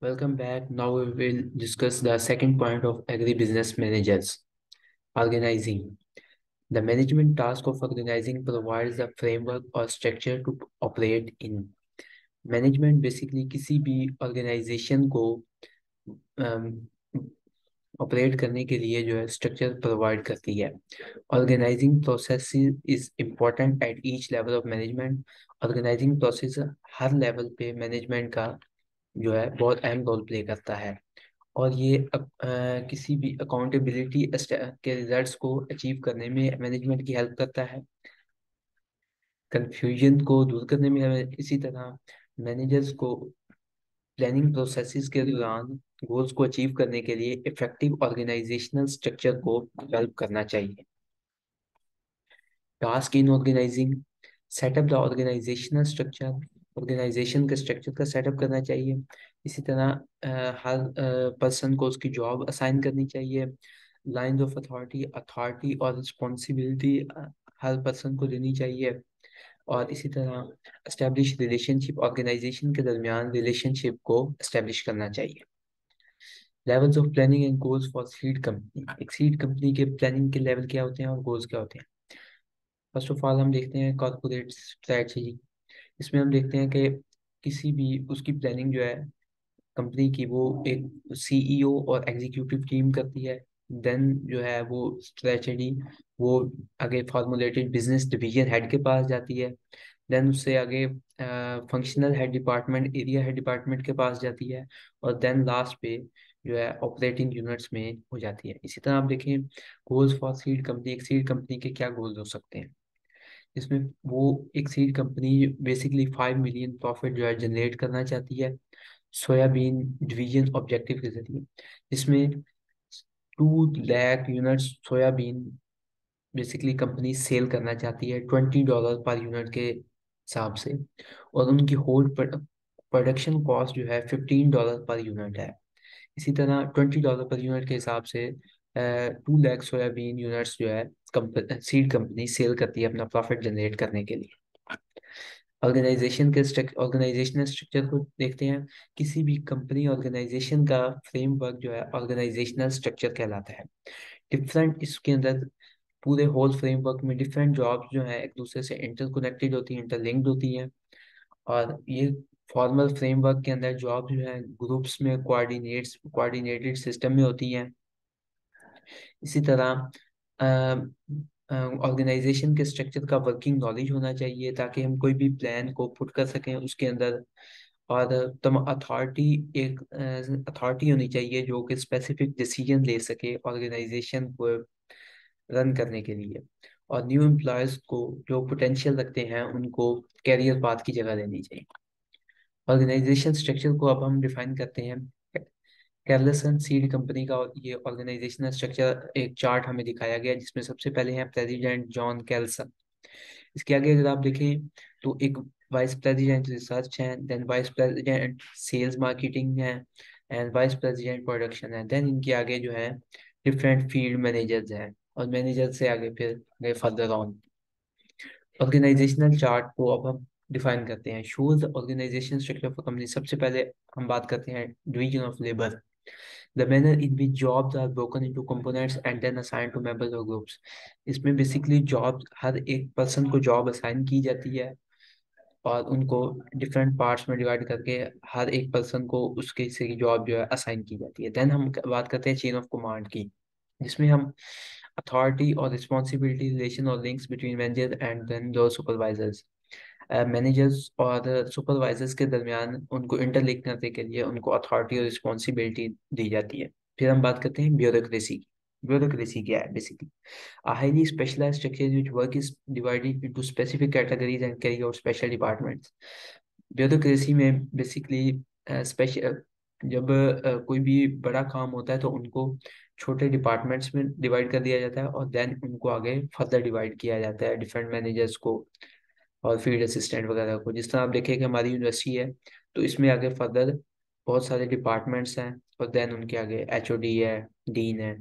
Welcome back. Now we will discuss the second point of agribusiness managers, organizing. The management task of organizing provides a framework or structure to operate in. Management basically किसी भी organization को operate करने के लिए जो है structure provide करती है। Organising process is important at each level of management. Organising process हर लेवल पे मैनेजमेंट का जो है बहुत अहम रोल प्ले करता है। और ये किसी भी अकाउंटेबिलिटी के रिजल्ट्स को अचीव करने में मैनेजमेंट की हेल्प करता है। कंफ्यूजन को दूर करने में इसी तरह मैनेजर्स को प्लानिंग प्रोसेसेस के दौरान गोल्स को अचीव करने के लिए इफेक्टिव ऑर्गेनाइजेशनल स्ट्रक्चर को डेवलप करना चाहिए। Task in organising, setup the organisational structure. Organisation के स्ट्रक्चर का सेटअप करना चाहिए। इसी तरह हर पर्सन को उसकी जॉब असाइन करनी चाहिए। लाइंस ऑफ अथॉरिटी, अथॉरिटी और रिस्पॉन्सिबिलिटी हर पर्सन को देनी चाहिए। और इसी तरह एस्टेब्लिश रिलेशनशिप, ऑर्गेनाइजेशन के दरमियान रिलेशनशिप को एस्टेब्लिश करना चाहिए। Levels of planning and goals for seed company. एक सीड कंपनी के प्लानिंग के लेवल क्या होते हैं और गोल्स क्या होते हैं। फर्स्ट ऑफ ऑल हम देखते हैं कॉर्पोरेट स्ट्रैटेजी। इसमें हम देखते हैं कि किसी भी उसकी प्लानिंग जो है कंपनी की, वो एक सीईओ और एग्जीक्यूटिव टीम करती है। देन जो है वो स्ट्रेटजी वो आगे फॉर्मुलेटेड बिजनेस डिवीजन हेड के पास जाती है। देन उससे आगे functional head department, area head department के पास जाती है। और देन लास्ट पे जो है ऑपरेटिंग यूनिट्स में हो जाती है। इसी तरह आप देखें गोल्स फॉर सीड कंपनी, एक सीड कंपनी के क्या गोल्स हो सकते हैं। इसमें वो एक seed company basically 5 million profit जो है जनरेट करना चाहती है सोयाबीन डिवीजन ऑब्जेक्टिव के जरिए, जिसमें 2 lakh units soybean basically company sale करना चाहती है $20 पर यूनिट के हिसाब से। और उनकी होल प्रोडक्शन कॉस्ट जो है $15 पर यूनिट है। इसी तरह $20 पर यूनिट के हिसाब से 2 लाख सोयाबीन यूनिट्स जो है सीड कंपनी सेल करती है अपना प्रॉफिट जनरेट करने के लिए। ऑर्गेनाइजेशनल स्ट्रक्चर को देखते हैं। किसी भी कंपनी ऑर्गेनाइजेशन का फ्रेमवर्क जो है ऑर्गेनाइजेशनल स्ट्रक्चर कहलाता है। डिफरेंट इसके अंदर पूरे होल फ्रेमवर्क में डिफरेंट जॉब्स जो है एक दूसरे से इंटरकनेक्टेड होती हैं, इंटरलिंक्ड होती हैं। और ये फॉर्मल फ्रेमवर्क के अंदर जॉब जो है ग्रुप्स में कोऑर्डिनेटेड सिस्टम में होती हैं। इसी तरह ऑर्गेनाइजेशन के स्ट्रक्चर का वर्किंग नॉलेज होना चाहिए ताकि हम कोई भी प्लान को पुट कर सकें उसके अंदर। और तम अथॉरिटी, एक अथॉरिटी होनी चाहिए जो कि स्पेसिफिक डिसीजन ले सके ऑर्गेनाइजेशन को रन करने के लिए। और न्यू एम्प्लॉयज को जो पोटेंशियल रखते हैं उनको कैरियर पाथ की जगह देनी चाहिए। ऑर्गेनाइजेशन स्ट्रक्चर को अब हम डिफाइन करते हैं। कैर्लसन सीड कंपनी का ये ऑर्गेनाइजेशनल स्ट्रक्चर एक चार्ट हमें दिखाया गया है, जिसमें सबसे पहले है प्रेसिडेंट जॉन कैल्सन। इसके आगे अगर आप देखें तो एक वाइस प्रेसिडेंट रिसर्च है, then vice president sales marketing है, एंड वाइस प्रेसिडेंट प्रोडक्शन है। देन इनके आगे जो है डिफरेंट फील्ड मैनेजर्स हैं। और मैनेजर से आगे फिर गए फर्दर ऑन। ऑर्गेनाइजेशनल चार्ट को अब हम डिफाइन करते हैं। Shows organisation structure for company. सबसे पहले हम बात करते हैं division of labour. The manner in which jobs are broken into components and then assigned to members or groups. इसमें बेसिकली जॉब, हर एक पर्सन को जॉब असाइन की जाती है और उनको डिफरेंट पार्ट्स में डिवाइड करके हर एक पर्सन को उसके हिस्से की जॉब जो है असाइन की जाती है। देन हम बात करते हैं चेन ऑफ कमांड की, जिसमें हम अथॉरिटी और रिस्पॉन्सिबिलिटी रिलेशन और links between manager and then दो सुपरवाइजर्स। मैनेजर्स और सुपरवाइजर्स के दरमियान उनको इंटरलिंक करने के लिए उनको अथॉरिटी और रिस्पॉन्सिबिलिटी दी जाती है। फिर हम बात करते हैं ब्यूरोक्रेसी की। ब्यूरोक्रेसी क्या है? Basically a highly specialized structure which work is divided into specific categories and carry out special departments. Bureaucracy में बेसिकली स्पेशल, जब कोई भी बड़ा काम होता है तो उनको छोटे डिपार्टमेंट्स में डिवाइड कर दिया जाता है और देन उनको आगे फर्दर डिवाइड किया जाता है डिफरेंट मैनेजर्स को और फील्ड असिस्टेंट वगैरह को। जिस तरह आप देखें कि हमारी यूनिवर्सिटी है तो इसमें आगे फर्दर बहुत सारे डिपार्टमेंट्स हैं और देन उनके आगे एचओडी है, डीन है।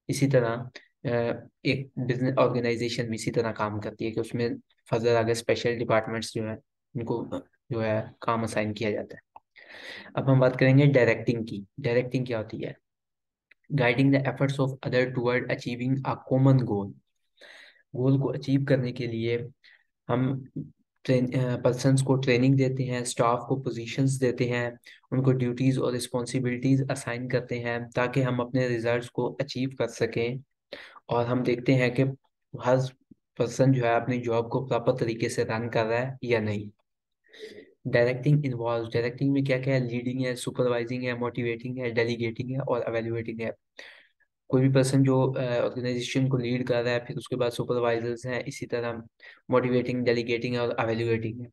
इसी तरह एक बिजनेस ऑर्गेनाइजेशन भी इसी तरह काम करती है कि उसमें फर्दर आगे स्पेशल डिपार्टमेंट्स जो है उनको जो है काम असाइन किया जाता है। अब हम बात करेंगे डायरेक्टिंग की। डायरेक्टिंग क्या होती है? Guiding the efforts of other toward achieving a common goal. Goal को अचीव करने के लिए हम पर्सन्स को ट्रेनिंग देते हैं, स्टाफ को पोजीशंस देते हैं, उनको ड्यूटीज और रिस्पॉन्सिबिलिटीज असाइन करते हैं ताकि हम अपने रिजल्ट्स को अचीव कर सकें। और हम देखते हैं कि हर पर्सन जो है अपनी जॉब को प्रॉपर तरीके से रन कर रहा है या नहीं। डायरेक्टिंग में क्या क्या है? लीडिंग है, सुपरवाइजिंग है, मोटिवेटिंग है, डेलीगेटिंग है और एवेल्युएटिंग है। कोई भी पर्सन जो ऑर्गेनाइजेशन को लीड कर रहा है, फिर उसके बाद सुपरवाइजर्स हैं, इसी तरह मोटिवेटिंग, डेलीगेटिंग और एवेल्युएटिंग है।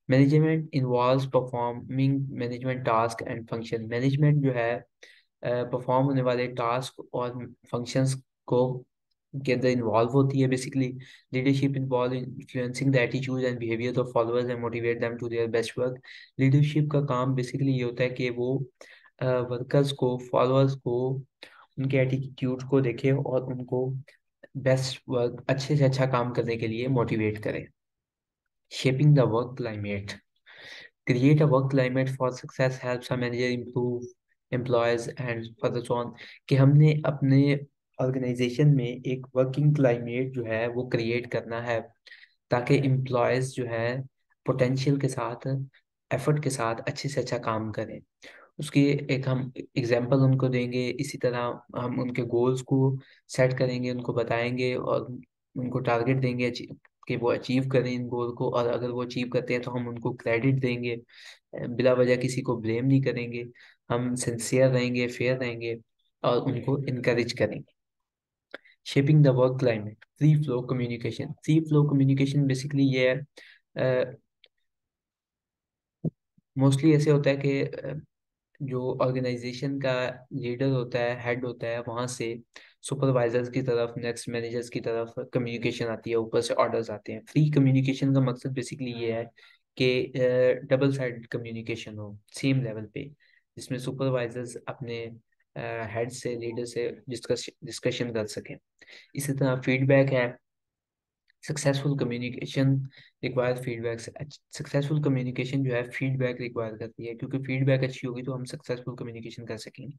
Management involves performing management task and function. Management जो है परफॉर्म होने वाले टास्क और फंक्शंस को के अंदर इन्वॉल्व होती है basically. Leadership involve in influencing the attitude and behaviour of followers and motivate them to their best work. Leadership का काम बेसिकली ये होता है कि वो वर्कर्स को, फॉलोअर्स को, उनके एटीट्यूड को देखे और उनको बेस्ट वर्क, अच्छे से अच्छा काम करने के लिए मोटिवेट करे। Shaping the work climate. Create a work climate for success helps a manager improve employees and further so on। कि हमने अपने ऑर्गेनाइजेशन में एक वर्किंग क्लाइमेट जो है वो क्रिएट करना है ताकि एम्प्लॉयज जो है पोटेंशियल के साथ, एफर्ट के साथ अच्छे से अच्छा काम करें। उसकी एक हम एग्जांपल उनको देंगे, इसी तरह हम उनके गोल्स को सेट करेंगे, उनको बताएंगे और उनको टारगेट देंगे कि वो अचीव करें इन गोल को। और अगर वो अचीव करते हैं तो हम उनको क्रेडिट देंगे, बिला वजह किसी को ब्लेम नहीं करेंगे। हम सिंसियर रहेंगे, फेयर रहेंगे और उनको इनकरेज करेंगे। Shaping the work climate. Free flow communication. Free flow communication basically ये है, मोस्टली ऐसे होता है कि जो ऑर्गेनाइजेशन का लीडर होता है, हेड होता है, वहाँ से सुपरवाइजर्स की तरफ, नेक्स्ट मैनेजर्स की तरफ कम्युनिकेशन आती है, ऊपर से ऑर्डर्स आते हैं। फ्री कम्युनिकेशन का मकसद बेसिकली ये है कि डबल साइड कम्युनिकेशन हो सेम लेवल पे, जिसमें सुपरवाइजर्स अपने हेड से, लीडर से डिस्कशन कर सकें। इसी तरह फीडबैक है। Successful communication require feedback. Successful communication जो है फीडबैक रिक्वायर करती है, क्योंकि फीडबैक अच्छी होगी तो हम सक्सेसफुल कम्युनिकेशन कर सकेंगे।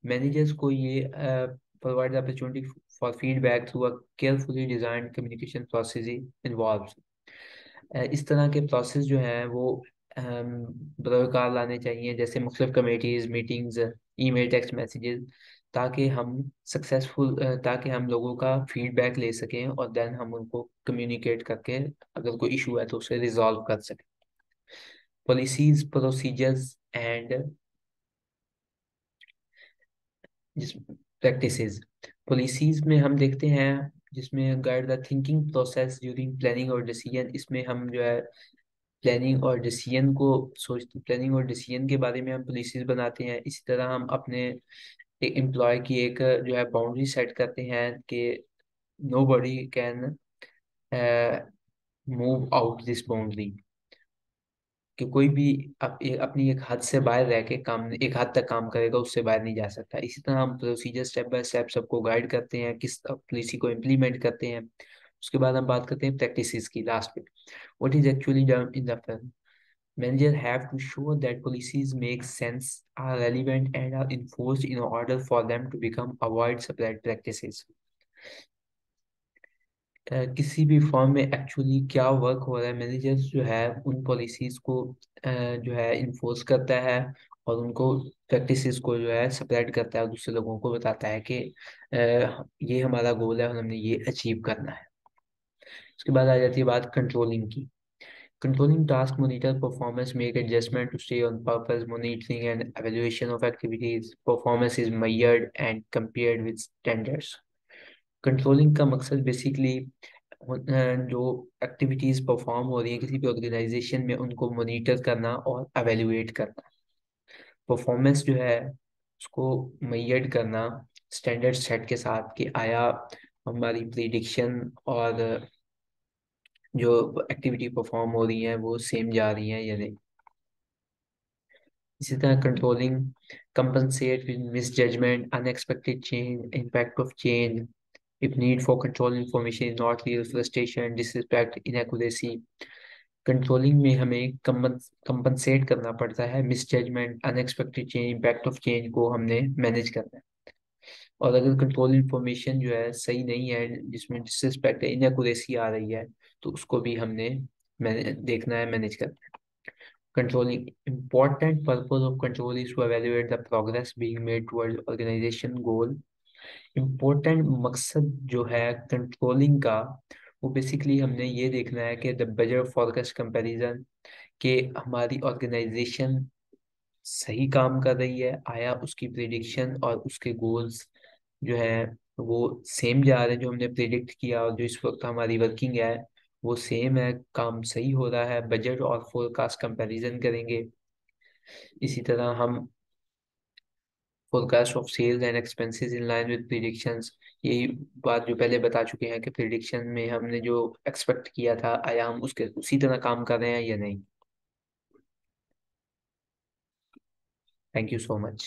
मैनेजर्स को ये provide the opportunity for feedback through a carefully designed communication process involve. इस तरह के प्रोसेस जो हैं वो बरकरार लाने चाहिए, जैसे मुख्तलिफ committees, meetings, email, text messages, ताकि हम लोगों का फीडबैक ले सकें और देन हम उनको कम्युनिकेट करके अगर कोई इशू है तो उसे रिजॉल्व कर सकें। पॉलिसीज, प्रोसीजर्स एंड जिस प्रैक्टिसेस। पॉलिसीज में हम देखते हैं जिसमें guide the thinking process during planning और डिसीजन। इसमें हम जो है प्लानिंग और डिसीजन के बारे में हम पॉलिसीज बनाते हैं। इसी तरह हम अपने एक एम्प्लॉय की एक जो है बाउंड्री सेट करते हैं कि nobody can move out this boundary, कि कोई भी अपनी एक हद से बाहर रह के काम, एक हद तक काम करेगा, उससे बाहर नहीं जा सकता। इसी तरह हम प्रोसीजर स्टेप बाय स्टेप सबको गाइड करते हैं, किस पॉलिसी को इम्प्लीमेंट करते हैं। उसके बाद हम बात करते हैं प्रैक्टिसेस की, लास्ट पे। What is actually done in the firm. Managers have to show that policies make sense, are relevant, and are enforced in order for them to become avoid separate practices। किसी भी form में actually क्या work हो रहा है, managers जो है उन पॉलिसीज को जो है इन्फोर्स करता है और उनको प्रैक्टिसेस को जो है सेपरेट करता है और दूसरे लोगों को बताता है कि ये हमारा गोल है और हमने ये अचीव करना है। उसके बाद आ जाती है बात कंट्रोलिंग की। Controlling task monitor performance make adjustment to stay on purpose, monitoring and evaluation of activities. Performance is measured and compared with standards। Controlling का मकसद बेसिकली जो एक्टिविटीज परफॉर्म हो रही है किसी भी ऑर्गेनाइजेशन में उनको मॉनिटर करना और एवेल्युएट करना। परफॉर्मेंस जो है उसको मेजर करना स्टैंडर्ड सेट के साथ कि आया हमारी प्रिडिक्शन और जो एक्टिविटी परफॉर्म हो रही है वो सेम जा रही है या नहीं। इसी तरह controlling compensate with misjudgment, unexpected change, impact of change, if need for control information is not real, frustration, disrespect, inaccuracy। Controlling में हमें कंपनसेट करना पड़ता है misjudgement, unexpected change, impact of change को हमने मैनेज करना है। और अगर कंट्रोल इन्फॉर्मेशन जो है सही नहीं है, जिसमें डिसरिस्पेक्ट है, इनएकुरेसी आ रही है, तो उसको भी हमने मैंने देखना है, मैनेज करना है। Controlling important purpose of control is to evaluate the progress being made toward organization goal। Important मकसद जो है कंट्रोलिंग का, वो बेसिकली हमने ये देखना है कि द बजट फॉरकास्ट कंपैरिजन, कि हमारी ऑर्गेनाइजेशन सही काम कर रही है, आया उसकी प्रिडिक्शन और उसके गोल्स जो है वो सेम जा रहे हैं, जो हमने प्रिडिक्ट किया और जो इस वक्त हमारी वर्किंग है वो सेम है, काम सही हो रहा है। बजट और फोरकास्ट कंपैरिजन करेंगे। इसी तरह हम forecast of sales and expenses in line with predictions, यही बात जो पहले बता चुके हैं कि प्रिडिक्शन में हमने जो एक्सपेक्ट किया था, आया हम उसके उसी तरह काम कर रहे हैं या नहीं। Thank you so much.